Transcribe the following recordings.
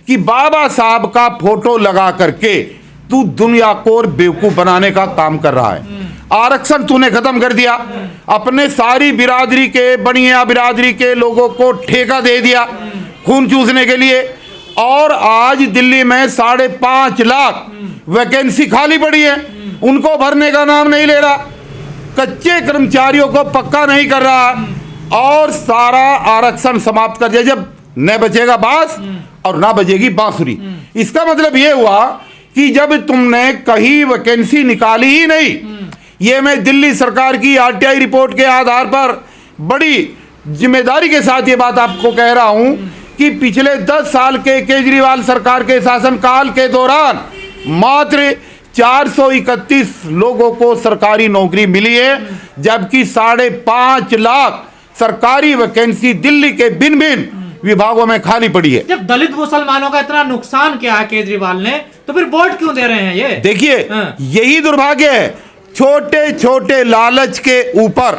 कि बाबा साहब का फोटो लगा करके तू दुनिया को बेवकूफ बनाने का काम कर रहा है। आरक्षण तूने खत्म कर दिया, अपने सारी बिरादरी के, बनिया बिरादरी के लोगों को ठेका दे दिया खून चूसने के लिए, और आज दिल्ली में 5.5 लाख वैकेंसी खाली पड़ी है, उनको भरने का नाम नहीं ले रहा, कच्चे कर्मचारियों को पक्का नहीं कर रहा और सारा आरक्षण समाप्त कर दिया। जब न बचेगा बांस और ना बजेगी बांसुरी, इसका मतलब ये हुआ कि जब तुमने कहीं वैकेंसी निकाली ही नहीं। ये मैं दिल्ली सरकार की आरटीआई रिपोर्ट के आधार पर बड़ी जिम्मेदारी के साथ ये बात आपको कह रहा हूं कि पिछले 10 साल के केजरीवाल सरकार के शासनकाल के दौरान मात्र 431 लोगों को सरकारी नौकरी मिली है, जबकि 5.5 लाख सरकारी वैकेंसी दिल्ली के भिन्न भिन्न विभागों में खाली पड़ी है। जब दलित मुसलमानों का इतना नुकसान किया है केजरीवाल ने, तो फिर वोट क्यों दे रहे हैं? ये देखिए, यही दुर्भाग्य है। छोटे छोटे लालच के ऊपर,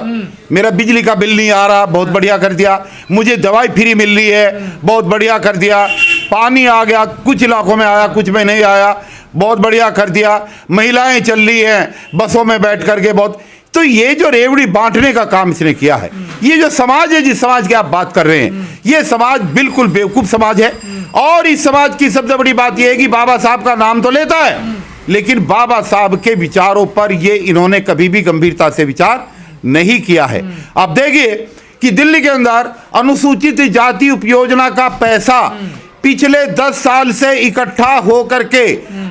मेरा बिजली का बिल नहीं आ रहा, बहुत बढ़िया कर दिया, मुझे दवाई फ्री मिल रही है, बहुत बढ़िया कर दिया, पानी आ गया, कुछ इलाकों में आया, कुछ में नहीं आया, बहुत बढ़िया कर दिया, महिलाएं चल रही हैं बसों में बैठ करके, बहुत। तो ये जो रेवड़ी बांटने का काम इसने किया है, ये जो समाज है, जिस समाज की आप बात कर रहे हैं, ये समाज बिल्कुल बेवकूफ समाज है। और इस समाज की सबसे बड़ी बात यह है कि बाबा साहब का नाम तो लेता है, लेकिन बाबा साहब के विचारों पर ये इन्होंने कभी भी गंभीरता से विचार नहीं किया है। आप देखिए कि दिल्ली के अंदर अनुसूचित जाति उपयोजना का पैसा पिछले 10 साल से इकट्ठा हो करके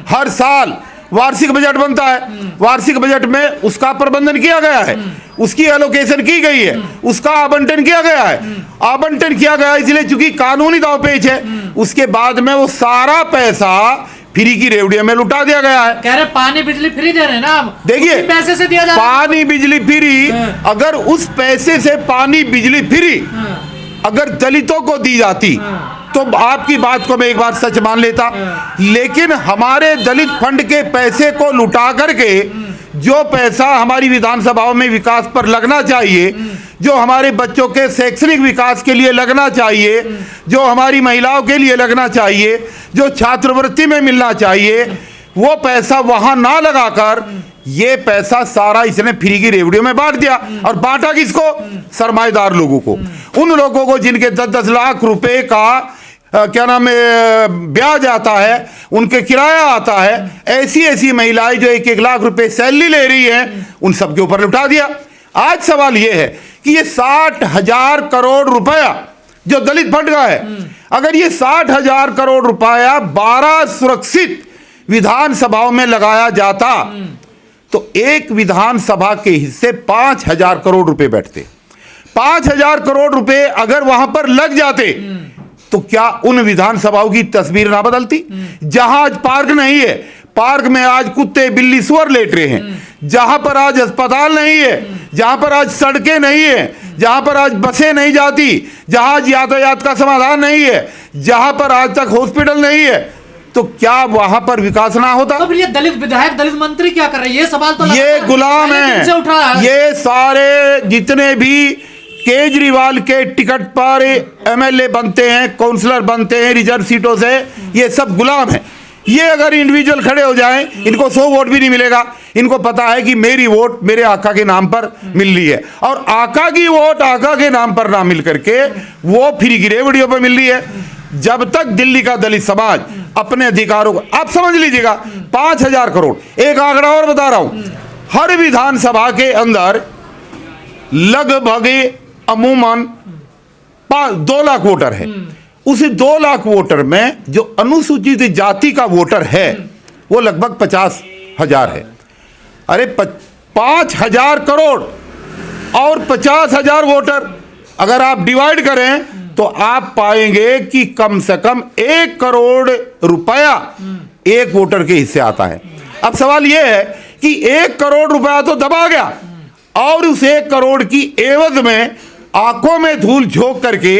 हर साल वार्षिक बजट बनता है, वार्षिक बजट में उसका प्रबंधन किया गया है, उसकी एलोकेशन की गई है, उसका आवंटन किया गया है, आवंटन किया गया इसलिए चूंकि कानूनी दांवपेच है, उसके बाद में वो सारा पैसा फ्री की रेवड़ियों में लुटा दिया गया है। कह रहे पानी बिजली फ्री दे रहे हैं ना, देखिए पैसे से दिया जा रहा है। पानी बिजली फ्री, अगर उस पैसे से पानी बिजली फ्री अगर दलितों को दी जाती तो आपकी बात को मैं एक बार सच मान लेता, लेकिन हमारे दलित फंड के पैसे को लुटा करके जो पैसा हमारी विधानसभाओं में विकास पर लगना चाहिए, जो हमारे बच्चों के शैक्षणिक विकास के लिए लगना चाहिए, जो हमारी महिलाओं के लिए लगना चाहिए, जो छात्रवृत्ति में मिलना चाहिए, वो पैसा वहां ना लगाकर ये पैसा सारा इसने फ्री की रेवड़ियों में बांट दिया। और बांटा किसको? सरमाएदार लोगों को, उन लोगों को जिनके 10-10 लाख रुपए का क्या नाम है ब्याज आता है, उनके किराया आता है, ऐसी ऐसी महिलाएं जो 1-1 लाख रुपए सैलरी ले रही हैं, उन सबके ऊपर लुटा दिया। आज सवाल यह है कि ये 60,000 करोड़ रुपया जो दलित फंड का है, अगर ये 60,000 करोड़ रुपया 12 सुरक्षित विधानसभाओं में लगाया जाता तो एक विधानसभा के हिस्से 5,000 करोड़ रुपए बैठते। 5,000 करोड़ रुपए अगर वहां पर लग जाते तो क्या उन विधानसभाओं की तस्वीर ना बदलती? जहां आज पार्क नहीं है, पार्क में आज कुत्ते बिल्ली सुअर लेट रहे हैं, जहां पर आज अस्पताल नहीं है, जहां पर आज सड़कें नहीं है, जहां पर आज बसें नहीं जाती, जहां आज यातायात का समाधान नहीं है, जहां पर आज तक हॉस्पिटल नहीं है, तो क्या वहां पर विकास ना होता? तो ये दलित विधायक, दलित मंत्री क्या कर रहे हैं? ये सवाल तो ये गुलाम है। ये सारे जितने भी केजरीवाल के टिकट पर एमएलए बनते हैं, काउंसलर बनते हैं रिजर्व सीटों से, ये सब गुलाम है। ये अगर इंडिविजुअल खड़े हो जाएं, इनको 100 वोट भी नहीं मिलेगा। इनको पता है कि मेरी वोट मेरे आका के नाम पर मिल रही है, और आका की वोट आका के नाम पर ना मिल करके वो फ्री की रेवड़ियों पर मिल रही है। जब तक दिल्ली का दलित समाज अपने अधिकारों को, आप समझ लीजिएगा 5,000 करोड़, एक आंकड़ा और बता रहा हूं, हर विधानसभा के अंदर लगभग अमूमन 2 लाख वोटर है। उस 2 लाख वोटर में जो अनुसूचित जाति का वोटर है वो लगभग 50,000 है। अरे 5,000 करोड़ और 50,000 वोटर अगर आप डिवाइड करें तो आप पाएंगे कि कम से कम 1 करोड़ रुपया एक वोटर के हिस्से आता है। अब सवाल यह है कि 1 करोड़ रुपया तो दबा गया, और उस 1 करोड़ की एवज में आंखों में धूल झोंक करके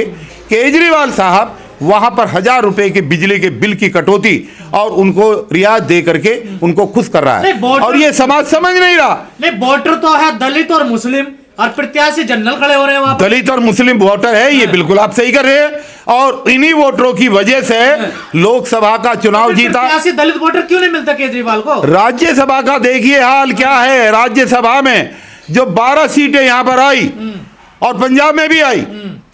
केजरीवाल साहब वहां पर 1,000 रुपए के बिजली के बिल की कटौती और उनको रियायत दे करके उनको खुश कर रहा है, और ये समाज समझ नहीं रहा। नहीं, वोटर तो है दलित और मुस्लिम, और प्रत्याशी जनरल खड़े हो रहे हैं वहां पर। दलित और मुस्लिम वोटर है, ये बिल्कुल आप सही कर रहे हैं। और इन्हीं वोटरों की वजह से लोकसभा का चुनाव जीता। प्रत्याशी दलित वोटर क्यों नहीं मिलता केजरीवाल को? राज्यसभा का देखिए हाल क्या है। राज्यसभा में जो 12 सीटें यहां पर आई और पंजाब में भी आई,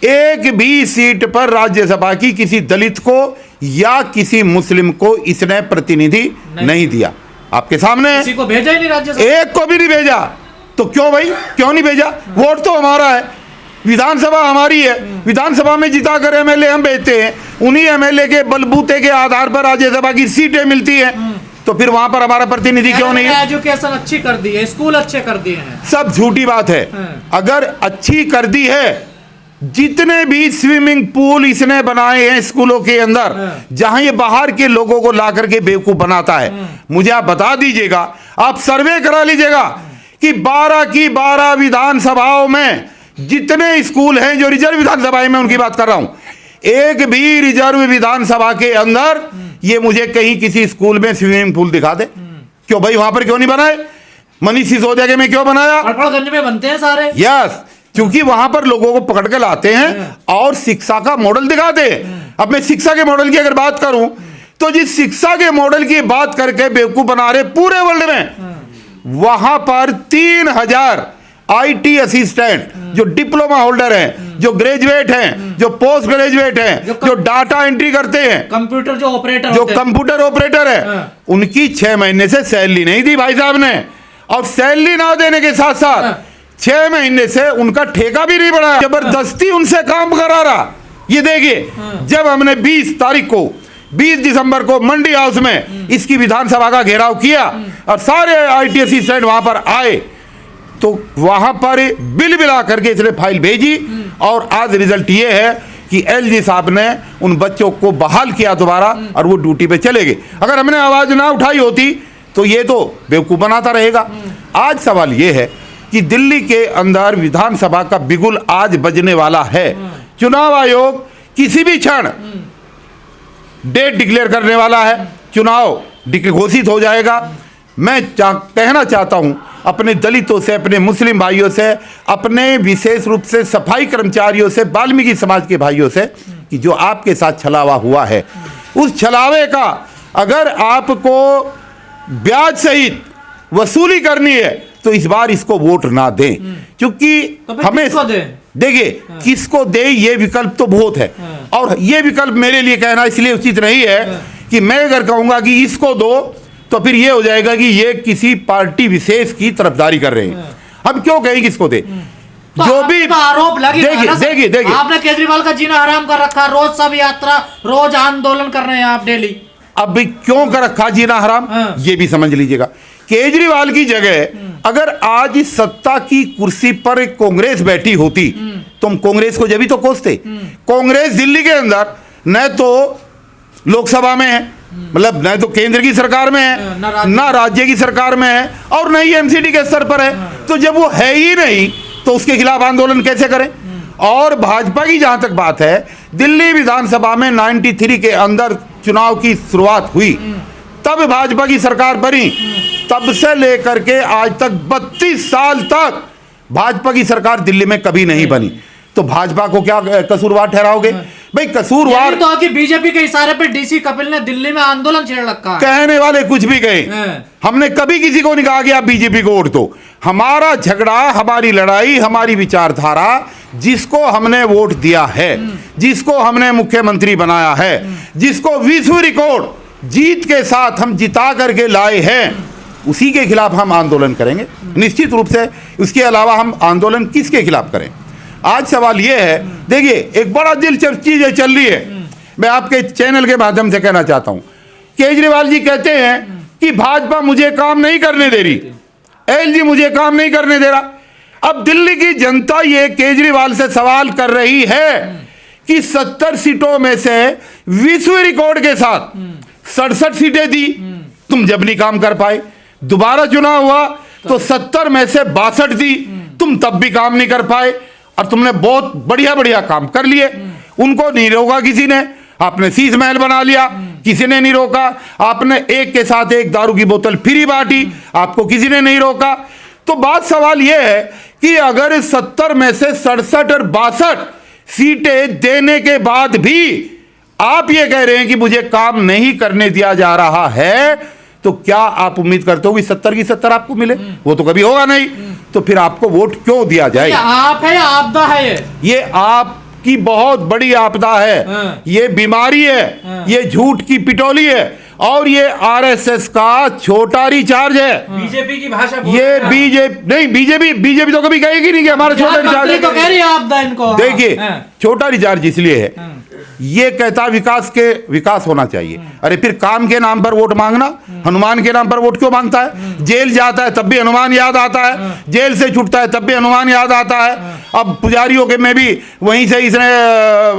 एक भी सीट पर राज्यसभा की किसी दलित को या किसी मुस्लिम को इसने प्रतिनिधि नहीं दिया। आपके सामने किसी को भेजा ही नहीं राज्यसभा, एक को भी नहीं भेजा। तो क्यों भाई, क्यों नहीं भेजा? वोट तो हमारा है, विधानसभा हमारी है, विधानसभा में जिता कर एमएलए हम भेजते हैं, उन्हीं एमएलए के बलबूते के आधार पर राज्यसभा की सीटें मिलती हैं। तो फिर वहां पर हमारा प्रतिनिधि क्यों नहीं है? एजुकेशन अच्छी कर दी है, स्कूल अच्छे कर दिए हैं। सब झूठी बात है। अगर अच्छी कर दी है, जितने भी स्विमिंग पूल इसने बनाए हैं स्कूलों के अंदर, जहां ये बाहर के लोगों को ला करके बेवकूफ बनाता है, मुझे आप बता दीजिएगा, आप सर्वे करा लीजिएगा कि 12 की 12 विधानसभाओं में जितने स्कूल हैं, जो रिजर्व विधानसभा में उनकी बात कर रहा हूं, एक भी रिजर्व विधानसभा के अंदर ये मुझे कहीं किसी स्कूल में स्विमिंग पूल दिखा दे। क्यों भाई, वहां पर क्यों नहीं बनाए? मनीष सिसोदिया के में क्यों बनाया? अड़पड़गंज में बनते हैं सारे। यस, क्योंकि वहां पर लोगों को पकड़ के लाते हैं और शिक्षा का मॉडल दिखाते हैं। अब मैं शिक्षा के मॉडल की अगर बात करूं, तो जिस शिक्षा के मॉडल की बात करके बेवकूफ बना रहे पूरे वर्ल्ड में, वहां पर 3000 आईटी असिस्टेंट जो डिप्लोमा होल्डर हैं, जो ग्रेजुएट हैं, जो पोस्ट ग्रेजुएट हैं, जो डाटा एंट्री करते हैं, कंप्यूटर जो ऑपरेटर, जो कंप्यूटर ऑपरेटर है, उनकी 6 महीने से सैलरी नहीं दी भाई साहब ने। और सैलरी ना देने के साथ साथ 6 महीने से उनका ठेका भी नहीं बढ़ाया, जबरदस्ती उनसे काम करा रहा। ये देखिए, जब हमने 20 तारीख को 20 दिसंबर को मंडी हाउस में इसकी विधानसभा का घेराव किया और सारे आईटी असिस्टेंट वहां पर आए, तो वहां पर बिल बिला करके इसने फाइल भेजी और आज रिजल्ट ये है कि एलजी साहब ने उन बच्चों को बहाल किया दोबारा और वो ड्यूटी पे चले गए। अगर हमने आवाज ना उठाई होती तो ये तो बेवकूफ बनाता रहेगा। आज सवाल ये है कि दिल्ली के अंदर विधानसभा का बिगुल आज बजने वाला है। चुनाव आयोग किसी भी क्षण डेट डिक्लेयर करने वाला है, चुनाव घोषित हो जाएगा। मैं कहना चाहता हूं अपने दलितों से, अपने मुस्लिम भाइयों से, अपने विशेष रूप से सफाई कर्मचारियों से, वाल्मीकि समाज के भाइयों से, कि जो आपके साथ छलावा हुआ है, उस छलावे का अगर आपको ब्याज सहित वसूली करनी है तो इस बार इसको वोट ना दें, क्योंकि तो हमें देखिए किसको दे ये विकल्प तो बहुत है। और ये विकल्प मेरे लिए कहना इसलिए उचित नहीं है कि मैं अगर कहूंगा कि इसको दो तो फिर ये हो जाएगा कि ये किसी पार्टी विशेष की तरफदारी कर रहे हैं। हम क्यों कहें किसको दे? तो जो भी आरोप लगे, देखिए आपने केजरीवाल का जीना हराम कर रखा, रोज सब यात्रा, रोज आंदोलन कर रहे हैं आप डेली। अब भी क्यों कर रखा जीना हराम, ये भी समझ लीजिएगा। केजरीवाल की जगह अगर आज इस सत्ता की कुर्सी पर कांग्रेस बैठी होती तो हम कांग्रेस को जब भी तो कोसते। कांग्रेस दिल्ली के अंदर न तो लोकसभा में है, मतलब न तो केंद्र की सरकार में है, ना राज्य की सरकार में है, और न ही एमसीडी के स्तर पर है। तो जब वो है ही नहीं तो उसके खिलाफ आंदोलन कैसे करें? और भाजपा की जहां तक बात है, दिल्ली विधानसभा में 93 के अंदर चुनाव की शुरुआत हुई, तब भाजपा की सरकार बनी। तब से लेकर के आज तक 32 साल तक भाजपा की सरकार दिल्ली में कभी नहीं बनी। तो भाजपा को क्या कसूरवार ठहराओगे? भाई कसूरवार तो कि बीजेपी के इशारे पे डीसी कपिल ने दिल्ली में आंदोलन छेड़ रखा। कहने वाले कुछ भी कहे, हमने कभी किसी को नहीं कहा कि आप बीजेपी को वोट दो। हमारा झगड़ा, हमारी लड़ाई, हमारी विचारधारा, जिसको हमने वोट दिया है, जिसको हमने मुख्यमंत्री बनाया है, जिसको विश्व रिकॉर्ड जीत के साथ हम जिता करके लाए हैं, उसी के खिलाफ हम आंदोलन करेंगे निश्चित रूप से। उसके अलावा हम आंदोलन किसके खिलाफ करें? आज सवाल यह है, देखिए एक बड़ा दिलचस्प चीज चल रही है, मैं आपके चैनल के माध्यम से कहना चाहता हूं। केजरीवाल जी कहते हैं कि भाजपा मुझे काम नहीं करने दे रही, एलजी मुझे काम नहीं करने दे रहा। अब दिल्ली की जनता ये केजरीवाल से सवाल कर रही है कि 70 सीटों में से विश्व रिकॉर्ड के साथ 67 सीटें दी, तुम जब नहीं काम कर पाए। दोबारा चुनाव हुआ तो 70 में से 62 दी, तुम तब भी काम नहीं कर पाए। और तुमने बहुत बढ़िया बढ़िया काम कर लिए, उनको नहीं रोका किसी ने। आपने शीश महल बना लिया, किसी ने नहीं रोका। आपने एक के साथ एक दारू की बोतल फ्री बांटी, आपको किसी ने नहीं रोका। तो बात सवाल यह है कि अगर 70 में से 67 और 62 सीटें देने के बाद भी आप ये कह रहे हैं कि मुझे काम नहीं करने दिया जा रहा है, तो क्या आप उम्मीद करते हो कि 70 की 70 आपको मिले? वो तो कभी होगा नहीं। तो फिर आपको वोट क्यों दिया जाए? आप है या आपदा है? ये आपकी बहुत बड़ी आपदा है, ये बीमारी है, ये झूठ की पिटोली है, और ये आरएसएस का छोटा रिचार्ज है। बीजेपी की भाषा ये बीजेपी नहीं, बीजेपी तो कभी कहेगी नहीं कि हमारा छोटा रिचार्ज तो कह रही है आपदा इनको। देखिए, छोटा रिचार्ज इसलिए है, ये कहता विकास होना चाहिए। अरे फिर काम के नाम पर वोट मांगना, हनुमान के नाम पर वोट क्यों मांगता है? जेल जाता है तब भी हनुमान याद आता है, जेल से छूटता है तब भी हनुमान याद आता है। अब पुजारियों के में भी वहीं से इसने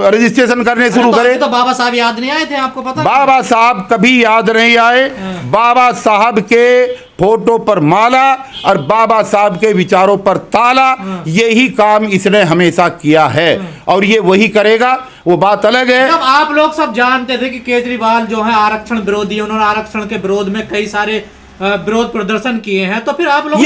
रजिस्ट्रेशन करने शुरू करे। तो बाबा साहब याद नहीं आए थे, आपको पता? बाबा साहब कभी याद नहीं आए। बाबा साहब के फोटो पर माला और बाबा साहब के विचारों पर ताला, यही काम इसने हमेशा किया है और ये वही करेगा। वो बात अलग है। जब आप लोग सब जानते थे कि केजरीवाल जो है आरक्षण विरोधी, उन्होंने आरक्षण के विरोध में कई सारे विरोध प्रदर्शन किए हैं, तो फिर आप लोग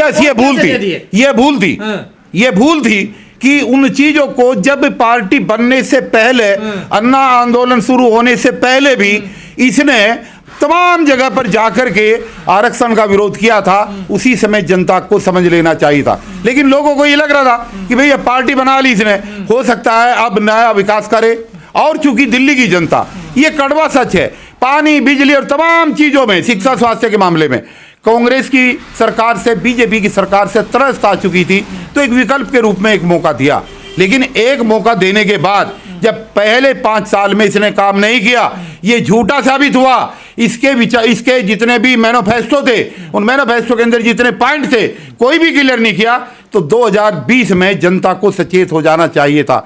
ये भूल थी कि उन चीजों को जब पार्टी बनने से पहले, अन्ना आंदोलन शुरू होने से पहले भी इसने तमाम जगह पर जाकर के आरक्षण का विरोध किया था। उसी समय जनता को समझ लेना चाहिए था, लेकिन लोगों को ये लग रहा था कि भैया पार्टी बना ली इसने, हो सकता है अब नया विकास करे। और चूंकि दिल्ली की जनता, ये कड़वा सच है, पानी, बिजली और तमाम चीजों में, शिक्षा, स्वास्थ्य के मामले में कांग्रेस की सरकार से, बीजेपी की सरकार से त्रस्त आ चुकी थी, तो एक विकल्प के रूप में एक मौका दिया। लेकिन एक मौका देने के बाद जब पहले 5 साल में इसने काम नहीं किया, ये झूठा साबित हुआ। इसके जितने भी मैनिफेस्टो थे, उन मैनिफेस्टो के अंदर जितने पॉइंट थे, कोई भी क्लियर नहीं किया। तो 2020 में जनता को सचेत हो जाना चाहिए था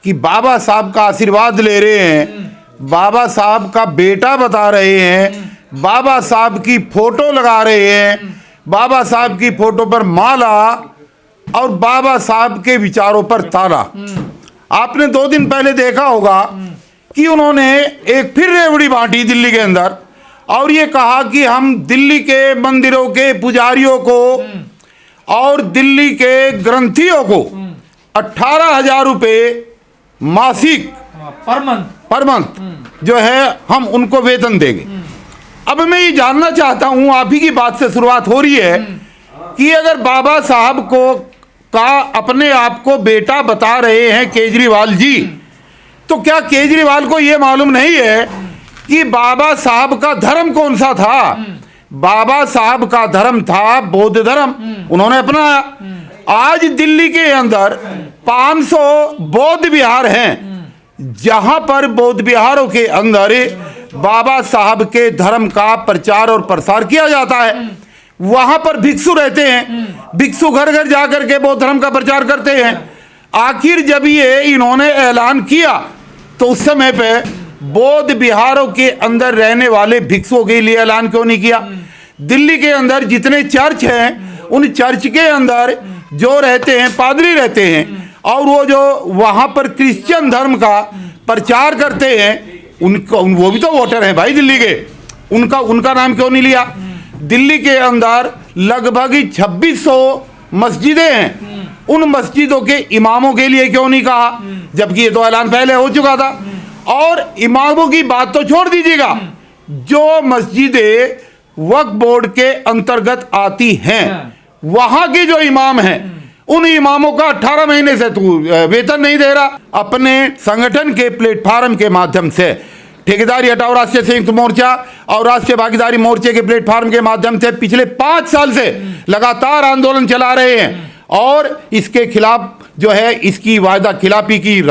कि बाबा साहब का आशीर्वाद ले रहे हैं, बाबा साहब का बेटा बता रहे हैं, बाबा साहब की फोटो लगा रहे हैं, बाबा साहब की फोटो पर माला और बाबा साहब के विचारों पर ताला। आपने 2 दिन पहले देखा होगा कि उन्होंने एक फिर रेवड़ी बांटी दिल्ली के अंदर, और ये कहा कि हम दिल्ली के मंदिरों के पुजारियों को और दिल्ली के ग्रंथियों को 18,000 रुपए मासिक पर मंथ जो है हम उनको वेतन देंगे। अब मैं ये जानना चाहता हूं, आप ही की बात से शुरुआत हो रही है कि अगर बाबा साहब का अपने आप को बेटा बता रहे हैं केजरीवाल जी, तो क्या केजरीवाल को यह मालूम नहीं है कि बाबा साहब का धर्म कौन सा था? बाबा साहब का धर्म था बौद्ध धर्म, उन्होंने अपनाया। आज दिल्ली के अंदर 500 बौद्ध विहार हैं, जहां पर बौद्ध विहारों के अंदर बाबा साहब के धर्म का प्रचार और प्रसार किया जाता है। वहां पर भिक्षु रहते हैं, भिक्षु घर घर जाकर के बौद्ध धर्म का प्रचार करते हैं। आखिर जब ये इन्होंने ऐलान किया तो उस समय पे बौद्ध विहारों के अंदर रहने वाले भिक्षुओं के लिए ऐलान क्यों नहीं किया? दिल्ली के अंदर जितने चर्च हैं, उन चर्च के अंदर जो रहते हैं पादरी रहते हैं, और वो जो वहां पर क्रिश्चियन धर्म का प्रचार करते हैं, उनको वो भी तो वोटर हैं भाई दिल्ली के, उनका नाम क्यों नहीं लिया? दिल्ली के अंदर लगभग 2600 मस्जिदें हैं, उन मस्जिदों के इमामों के लिए क्यों नहीं कहा? जबकि ये तो ऐलान पहले हो चुका था। और इमामों की बात तो छोड़ दीजिएगा, जो मस्जिदें वक्फ बोर्ड के अंतर्गत आती हैं, वहां के जो इमाम हैं, उन इमामों का 18 महीने से तू वेतन नहीं दे रहा। अपने संगठन के प्लेटफार्म के माध्यम से ठेकेदारी हटाओ राष्ट्रीय संयुक्त मोर्चा और राष्ट्रीय भागीदारी मोर्चे के प्लेटफार्म के माध्यम से पिछले 5 साल से लगातार आंदोलन चला रहे हैं, और इसके खिलाफ जो है इसकी वायदा खिलाफी की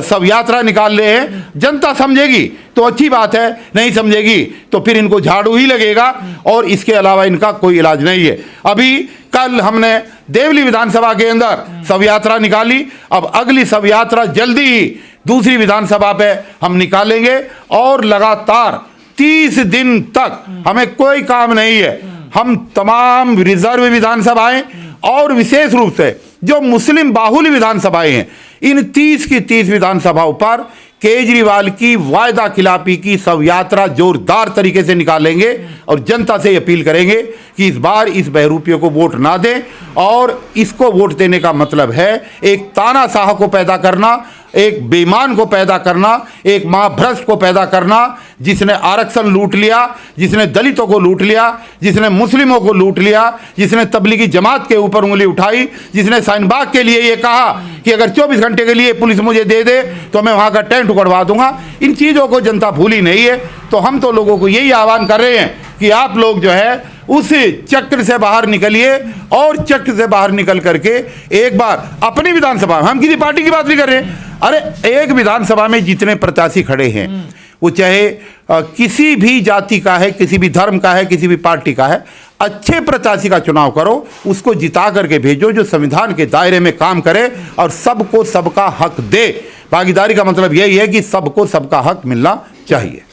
सब यात्रा निकाल रहे हैं। जनता समझेगी तो अच्छी बात है, नहीं समझेगी तो फिर इनको झाड़ू ही लगेगा, और इसके अलावा इनका कोई इलाज नहीं है। अभी कल हमने देवली विधानसभा के अंदर सब यात्रा निकाली, अब अगली सब यात्रा जल्दी ही दूसरी विधानसभा पे हम निकालेंगे, और लगातार 30 दिन तक हमें कोई काम नहीं है। हम तमाम रिजर्व विधानसभाएं और विशेष रूप से जो मुस्लिम बाहुल्य विधानसभाएं हैं, इन 30 की 30 विधानसभाओं पर केजरीवाल की वायदा खिलाफी की सब यात्रा जोरदार तरीके से निकालेंगे, और जनता से अपील करेंगे कि इस बार इस बहरूपियों को वोट ना दें। और इसको वोट देने का मतलब है एक तानाशाह को पैदा करना, एक बेईमान को पैदा करना, एक महाभ्रष्ट को पैदा करना, जिसने आरक्षण लूट लिया, जिसने दलितों को लूट लिया, जिसने मुस्लिमों को लूट लिया, जिसने तबलीगी जमात के ऊपर उंगली उठाई, जिसने शाहीनबाग के लिए ये कहा कि अगर 24 घंटे के लिए पुलिस मुझे दे दे तो मैं वहाँ का टेंट उखड़वा दूंगा। इन चीज़ों को जनता भूली नहीं है। तो हम तो लोगों को यही आह्वान कर रहे हैं कि आप लोग जो है उस चक्र से बाहर निकलिए और चक्र से बाहर निकल करके एक बार अपनी विधानसभा में, हम किसी पार्टी की बात नहीं कर रहे हैं, अरे एक विधानसभा में जितने प्रत्याशी खड़े हैं वो चाहे किसी भी जाति का है, किसी भी धर्म का है, किसी भी पार्टी का है, अच्छे प्रत्याशी का चुनाव करो, उसको जिता करके भेजो जो संविधान के दायरे में काम करे और सबको सबका हक दे। भागीदारी का मतलब यही है कि सबको सबका हक मिलना चाहिए।